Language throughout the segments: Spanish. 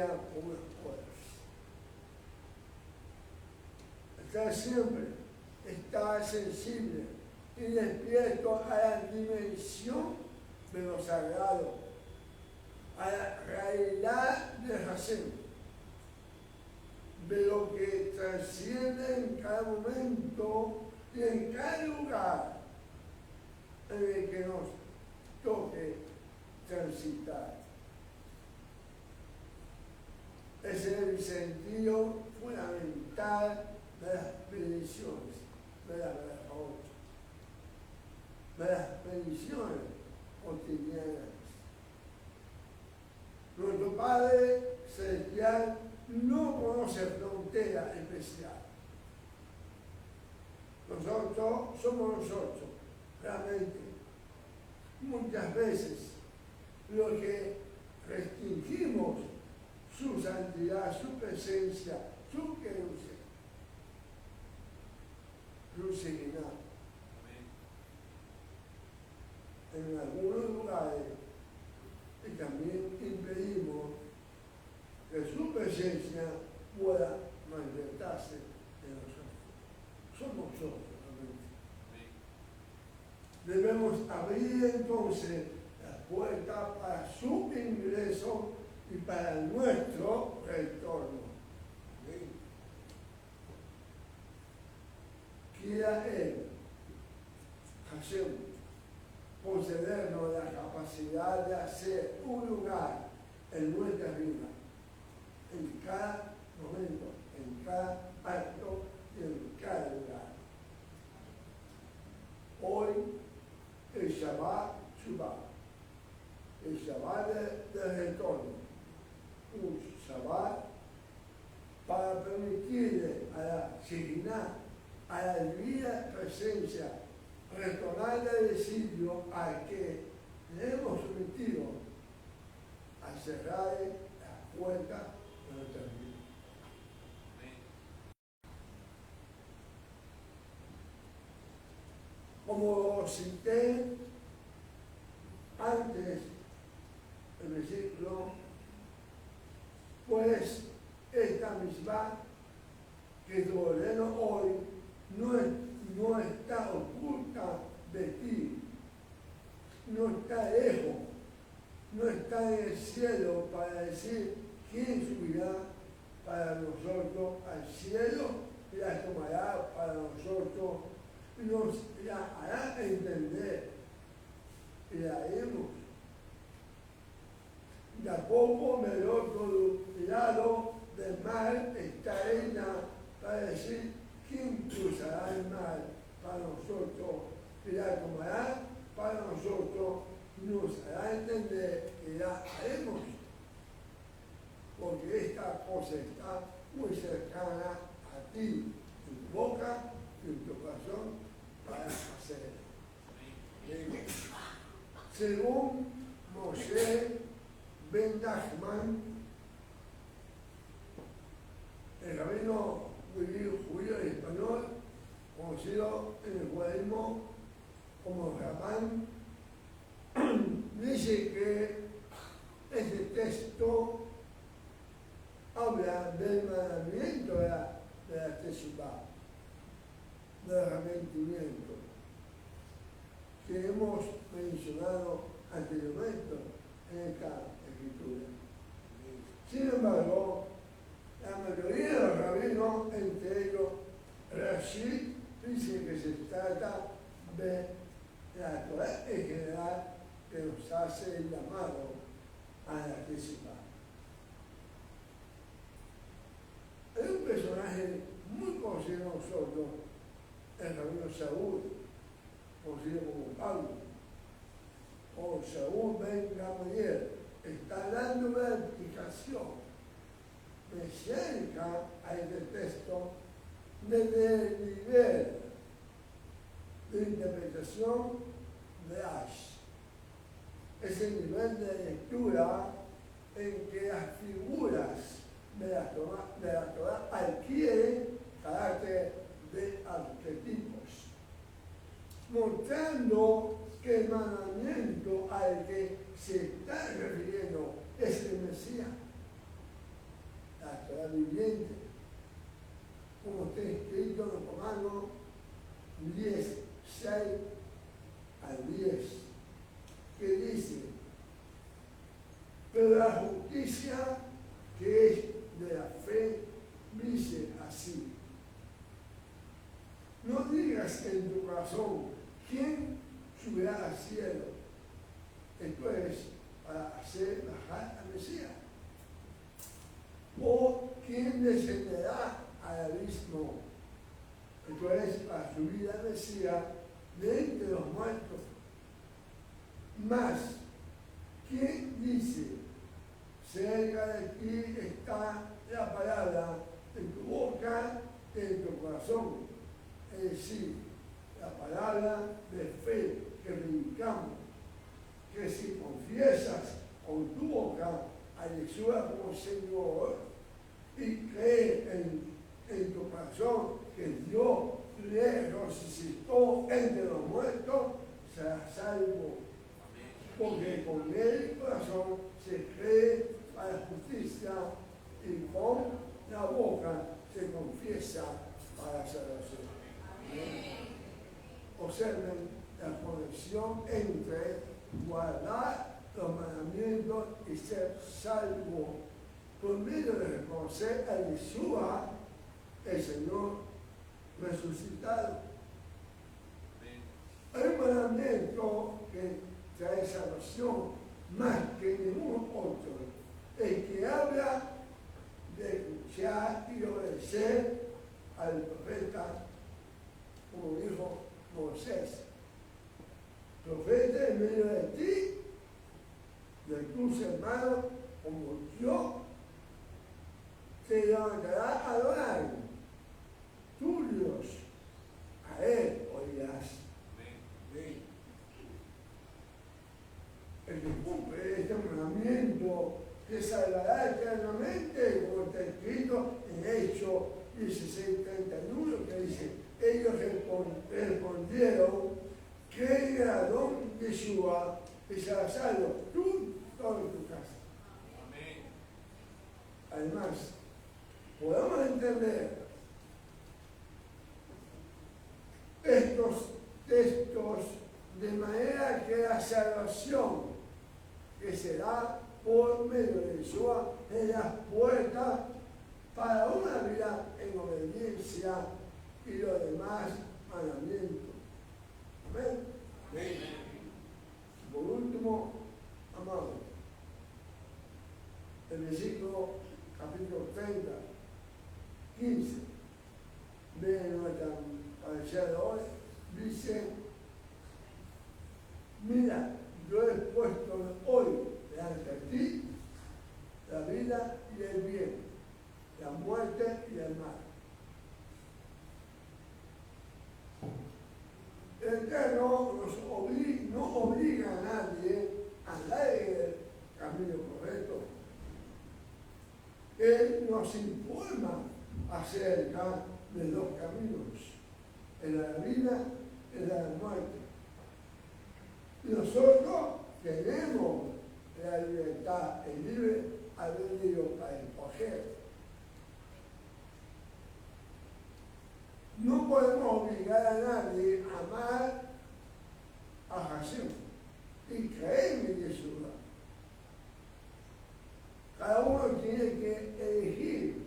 guía como escuelas. Está siempre, está sensible y despierto a la dimensión de lo sagrado, a la realidad de Hashem, de lo que trasciende en cada momento y en cada lugar en el que nos toque transitar. Ese es el sentido fundamental de las bendiciones, de las bendiciones cotidianas. Nuestro Padre Celestial no conoce frontera especial. Nosotros somos nosotros, realmente. Muchas veces lo que restringimos su santidad, su presencia, su querusia, su serenidad. En algunos lugares y también impedimos que su presencia pueda manifestarse en nosotros. Somos nosotros realmente. Debemos abrir entonces la puerta para su ingreso y para nuestro retorno. Quiera Él, Hashem, concedernos la capacidad de hacer un lugar en nuestra vida, en cada momento, en cada acto y en cada lugar. Hoy, el Shabbat Shuvah, el Shabbat del retorno, un Shabbat para permitirle a la Shekhinah, a la divina presencia, retornar del exilio al que le hemos sometido a cerrar la puerta de nuestra vida. Como cité antes el versículo, pues esta misma que te ordeno hoy no está oculta de ti, no está lejos, no está en el cielo para decir quién subirá para nosotros al cielo y la tomará para nosotros y nos la hará entender y la haremos. Tampoco del otro lado del mar está ella para decir quién cruzará el mar para nosotros y la tomará para nosotros y nos hará entender que la haremos. Porque esta cosa está muy cercana a ti, en tu boca y en tu corazón, para hacerlo. Según Moshe Ben Nachman, el rabino judío en español, conocido en el judaísmo como Ramán, dice que este texto habla del mandamiento de la Teshuvah, del arrepentimiento, que hemos mencionado anteriormente en esta escritura. Sin embargo, la mayoría de los rabinos, entre ellos Rashi, dicen que se trata de la Torah en general que nos hace el llamado a la Teshuvah. Hay un personaje muy conocido de nosotros, el rabino Saúl, conocido como Pablo, o Saúl Ben Gamaliel, está dando una explicación mesiánica a este texto desde el nivel de interpretación de Ash. Es el nivel de lectura en que las figuras de la Torah adquieren carácter de arquetipos, mostrando que el mandamiento al que se está refiriendo es el Mesías. la viviente, como está escrito en Romanos 10, 6 al 10, que dice: pero la justicia que es de la fe dice así: no digas en tu corazón, ¿quién subirá al cielo? Esto es para hacer bajar al Mesías. O ¿quién descenderá al abismo? Esto es para subir al Mesías de entre los muertos. Más, ¿quién dice? Cerca de ti está la palabra, en tu boca y en tu corazón. Es decir, la palabra de fe que predicamos, que si confiesas con tu boca a Jesús como Señor y crees en tu corazón que Dios le resucitó entre los muertos, serás salvo. Porque con el corazón se cree para la justicia y con la boca se confiesa para la salvación. Observen la conexión entre guardar los mandamientos y ser salvo por medio de reconocer a Yeshua, el Señor resucitado. Hay un mandamiento que trae salvación más que ningún otro, el que habla de escuchar y obedecer al profeta, como dijo Moisés: profeta en medio de ti, de tus hermanos, como yo, se levantará a adorar, tu Dios, a él oirás. Amén. El que cumple este mandamiento que salvará eternamente, como está escrito en Hechos 16:31, que dice: ellos respondieron, creen en el Adón Yeshua y serás salvo tú, toda tu casa. Amén. Además, podemos entender estos textos de manera que la salvación que será por medio de Yeshua es la puerta para una vida en obediencia y los demás mandamientos. Amén. Amén. Por último, amados, el versículo capítulo 30, 15 de nuestra parecer de hoy, dice: mira, yo he puesto hoy delante de ti la vida y el bien, la muerte y el mal. El Eterno no obliga a nadie a andar en el camino correcto. Él nos informa acerca de dos caminos, el de la vida y el de la muerte. Y nosotros tenemos la libertad, el libre albedrío para escoger. No podemos obligar a nadie a amar a Hashem y creer en Yeshua. Cada uno tiene que elegir.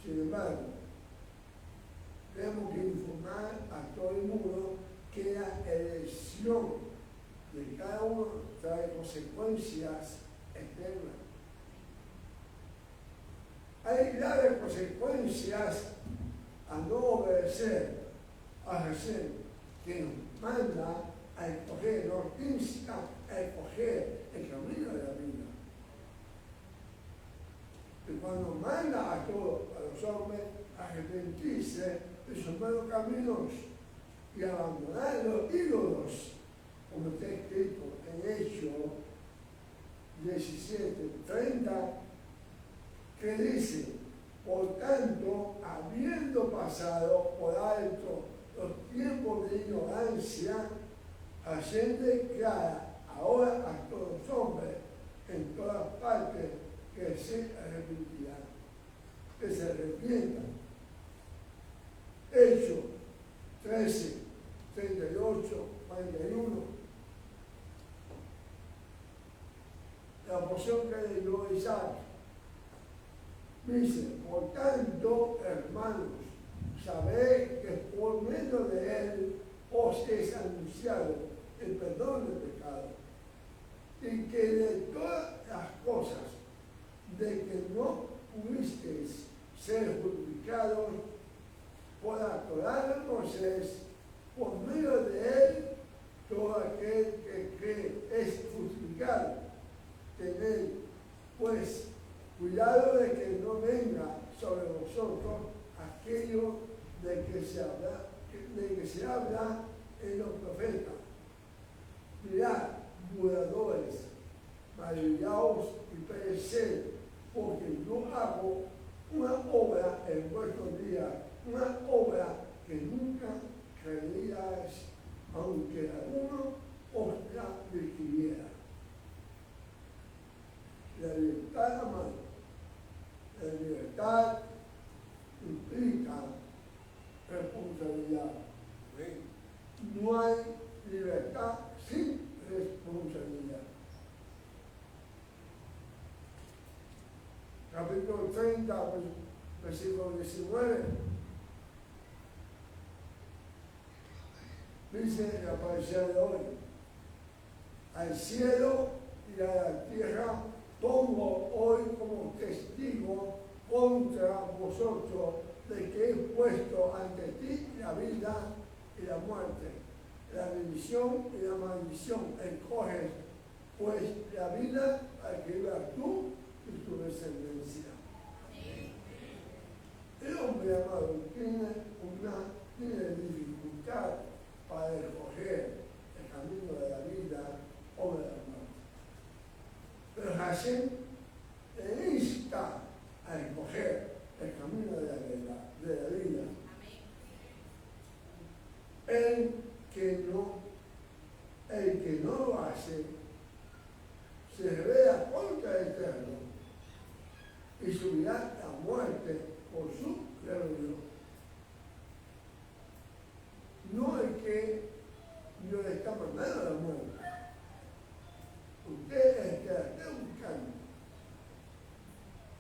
Sin embargo, tenemos que informar a todo el mundo que la elección de cada uno trae consecuencias externas. Hay graves consecuencias a no obedecer a Hashem, que nos manda a escoger, nos insta a escoger el camino de la vida. Y cuando manda a todos, a los hombres, a arrepentirse de sus malos caminos y abandonar los ídolos, como está escrito en Hechos 17:30, que dice: por tanto, habiendo pasado por alto los tiempos de ignorancia, Hashem declara ahora a todos los hombres en todas partes simienta. Hechos 13, 38, 41. La porción que leyó Isaac dice: por tanto, hermanos, sabéis que por medio de él os es anunciado el perdón del pecado, y que de todas las cosas de que no pudisteis ser justificados por la Torá de Moisés, por medio de él todo aquel que cree es justificado. Tened pues cuidado de que no venga sobre vosotros aquello de que se habla en los profetas. Mirad, mudadores, maravillaos y pereced, porque yo hago una obra en vuestros días, una obra que nunca creíais, aunque alguno os la describiera. La libertad, amado, la libertad implica responsabilidad. No hay libertad sin responsabilidad. Capítulo 30, versículo 19. Dice la palabra de hoy: al cielo y a la tierra pongo hoy como testigo contra vosotros de que he puesto ante ti la vida y la muerte, la bendición y la maldición. Escoges pues la vida para que vivas tú y tu descendencia. El hombre, amado, tiene dificultad para escoger el camino de la vida o de la muerte. Pero Hashem le insta a escoger el camino de la vida. El que no lo hace se revela contra el Eterno y subirá la muerte por su rebelión. No es que Dios le está mandando a la muerte. Usted es que la está buscando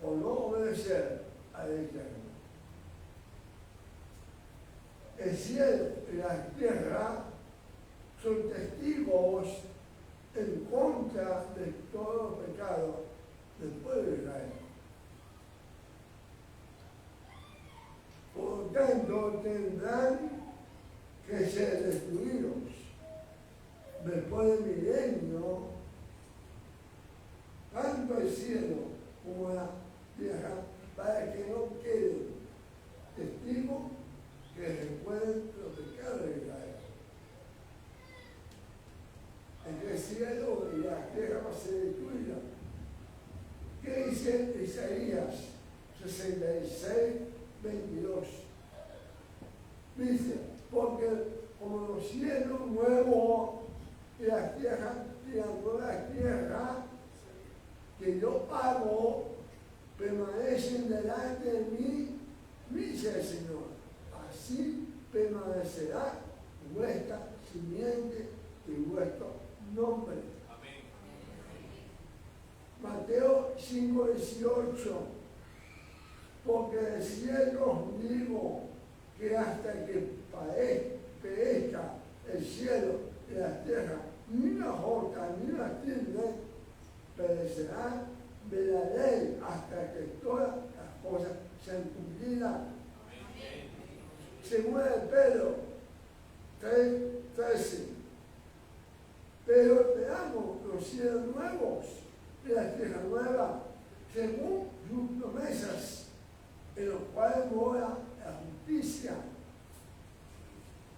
por no obedecer al Eterno. El cielo y la tierra son testigos en contra de todo pecado del pueblo de Israel. Por lo tanto, tendrán que ser destruidos después del milenio, tanto el cielo como la tierra, para que no queden testigos que recuerden los pecados de Israel. El cielo y la tierra va a ser destruida. ¿Qué dice Isaías 66, 22? Dice: porque como los cielos nuevos y la tierra y la nueva tierra que yo hago permanecen delante de mí, dice el Señor, así permanecerá vuestra simiente y vuestro nombre. Amén. Mateo 5:18. Porque de cierto os digo que hasta que perezca el cielo y la tierra, ni una jota ni una tilde perecerá de la ley hasta que todas las cosas sean cumplidas. Según el Pedro 3:13. Pero esperamos los cielos nuevos y la tierra nueva, según sus promesas, en los cuales mora la justicia.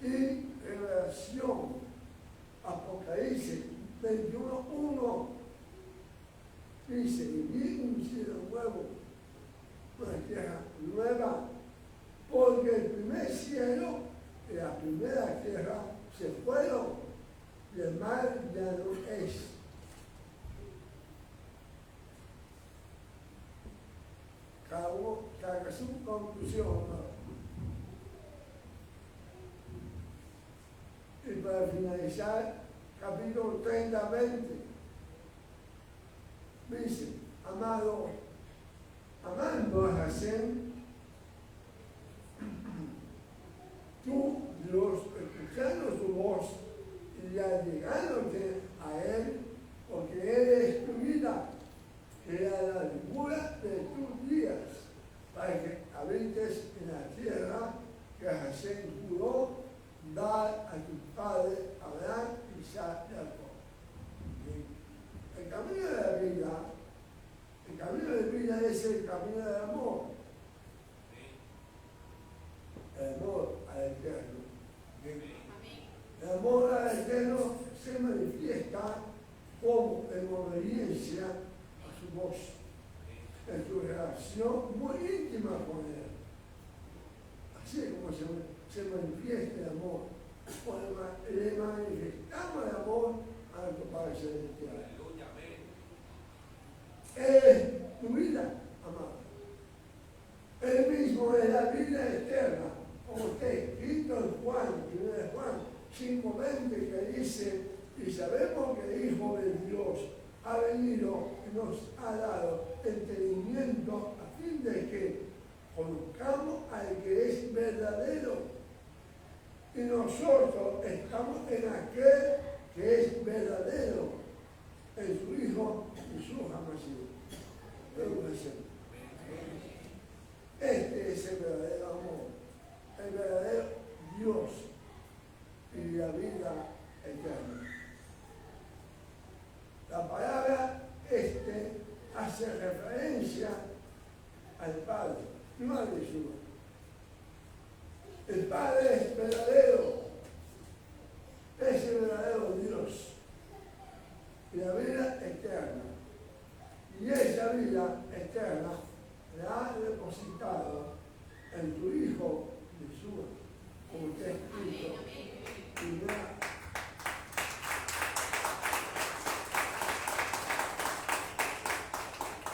Y Revelación, Apocalipsis 21:1, dice: y vi un cielo nuevo, una tierra nueva, porque el primer cielo y la primera tierra se fueron, y el mar ya no es. saca su conclusión, ¿no? Y para finalizar, capítulo 30-20, dice, amado, amando a Hashem, tú, Dios, escuchando su voz y allegándote a Él, porque Él es tu vida, que a la largura de tus días, para que habites en la tierra que Hashem juró dar a tu padre Abraham, Isaac y Jacob. El camino de la vida es el camino del amor. El amor al Eterno. El amor al Eterno se manifiesta como en obediencia a su voz, en tu relación muy íntima con Él. Así es como se manifiesta el amor. Le manifestamos el amor a nuestro Padre Celestial. Él es tu vida, amado. Él mismo es la vida eterna, como está escrito en Juan, 1 Juan 5:20, que dice, y sabemos que el Hijo de Dios ha venido y nos ha dado entendimiento a fin de que conozcamos al que es verdadero. Y nosotros estamos en aquel que es verdadero, en su Hijo Jesús Hamashiach. Este es el verdadero amor, el verdadero Dios y la vida eterna. La palabra hace referencia al Padre, no al Jesús. El Padre es verdadero, es el verdadero Dios y la vida eterna. Y esa vida eterna la ha depositado en tu Hijo Jesús, como está escrito.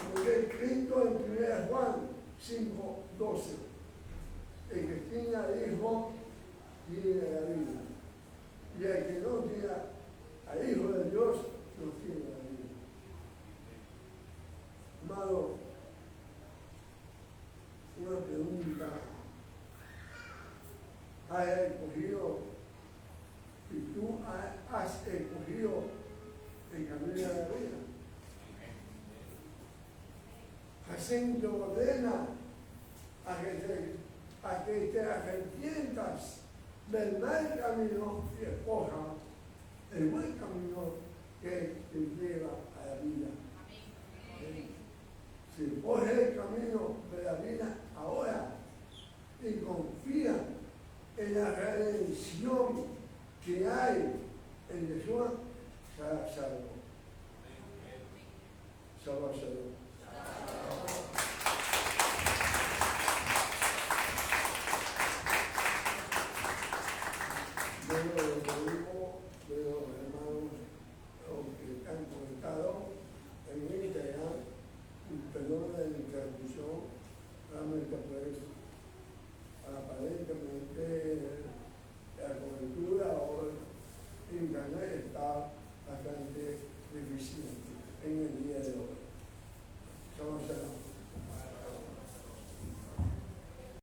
Como está escrito en 1 Juan 5:12. El que tiene al Hijo tiene la vida. Y el que no tiene al Hijo de Dios no tiene la vida. Amado, una pregunta. ¿Has escogido y tú has escogido el camino de la vida? Hashem te ordena a que te arrepientas del mal camino y escoja el buen camino que te lleva a la vida. Si escoges el camino de la vida ahora y confía en la redención que hay en Yeshua, será salvo. Salvo.